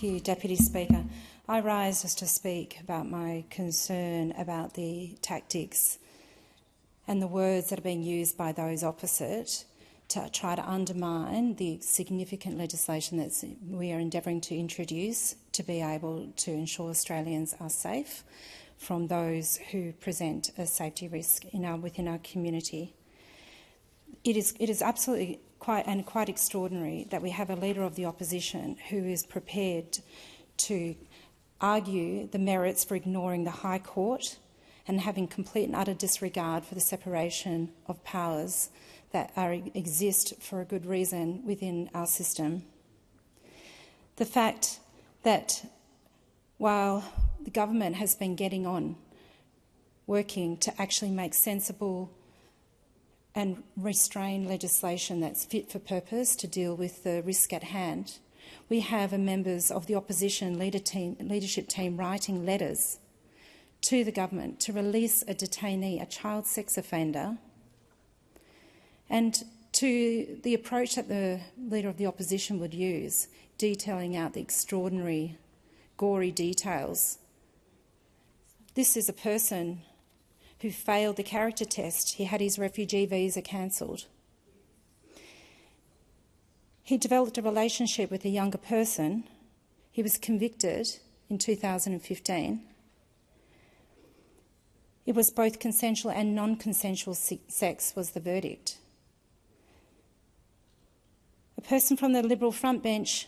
Thank you, Deputy Speaker. I rise just to speak about my concern about the tactics and the words that are being used by those opposite to try to undermine the significant legislation that we are endeavouring to introduce to be able to ensure Australians are safe from those who present a safety risk within our community. It is absolutely quite extraordinary that we have a Leader of the Opposition who is prepared to argue the merits for ignoring the High Court and having complete and utter disregard for the separation of powers that exist for a good reason within our system. The fact that while the government has been getting on, working to actually make sensible and restrain legislation that's fit for purpose to deal with the risk at hand, we have members of the opposition leadership team writing letters to the government to release a detainee, a child sex offender, and to the approach that the Leader of the Opposition would use, detailing out the extraordinary, gory details. This is a person who failed the character test. He had his refugee visa cancelled. He developed a relationship with a younger person. He was convicted in 2015. It was both consensual and non-consensual sex was the verdict. A person from the Liberal front bench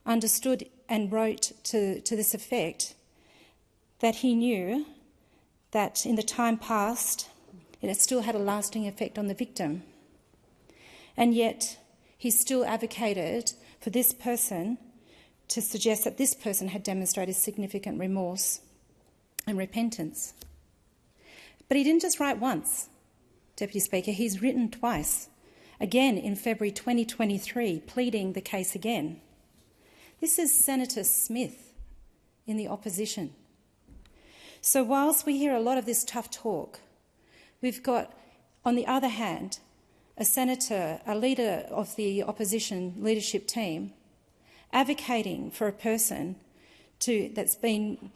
understood and wrote to this effect that he knew that in the time past it still had a lasting effect on the victim, and yet he still advocated for this person to suggest that this person had demonstrated significant remorse and repentance. But he didn't just write once, Deputy Speaker, he's written twice, again in February 2023, pleading the case again. This is Senator Smith in the opposition. So whilst we hear a lot of this tough talk, we've got, on the other hand, a senator, a leader of the opposition leadership team, advocating for a person that's been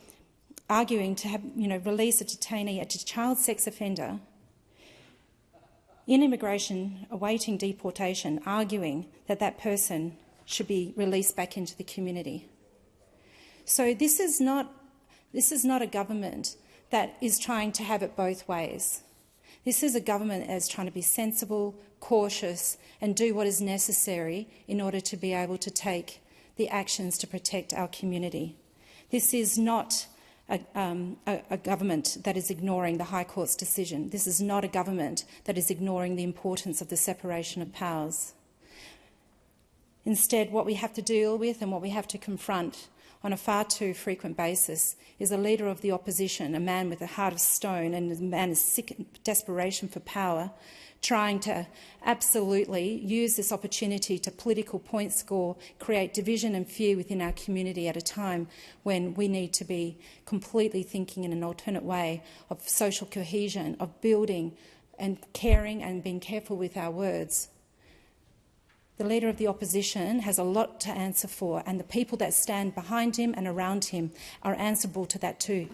arguing to have, release a detainee, a child sex offender, in immigration awaiting deportation, arguing that that person should be released back into the community. So this is not a government that is trying to have it both ways. This is a government that is trying to be sensible, cautious and do what is necessary in order to be able to take the actions to protect our community. This is not a government that is ignoring the High Court's decision. This is not a government that is ignoring the importance of the separation of powers. Instead, what we have to deal with and what we have to confront on a far too frequent basis is a Leader of the Opposition, a man with a heart of stone and a man of sick desperation for power, trying to absolutely use this opportunity to political point score, create division and fear within our community at a time when we need to be completely thinking in an alternate way of social cohesion, of building and caring and being careful with our words. The Leader of the Opposition has a lot to answer for, and the people that stand behind him and around him are answerable to that too.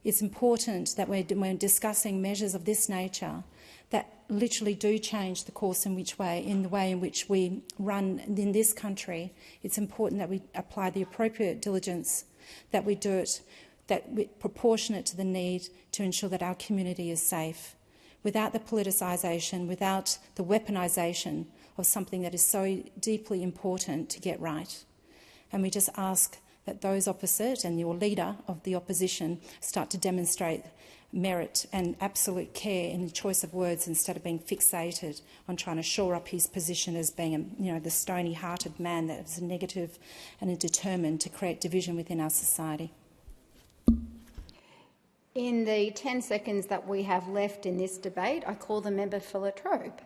It's important that when discussing measures of this nature that literally do change the course in the way in which we run in this country, it's important that we apply the appropriate diligence, that we do it proportionate to the need to ensure that our community is safe, without the politicisation, without the weaponisation of something that is so deeply important to get right. And we just ask that those opposite and your Leader of the Opposition start to demonstrate merit and absolute care in the choice of words instead of being fixated on trying to shore up his position as being the stony-hearted man that is negative and determined to create division within our society. In the 10 seconds that we have left in this debate, I call the member for Latrobe.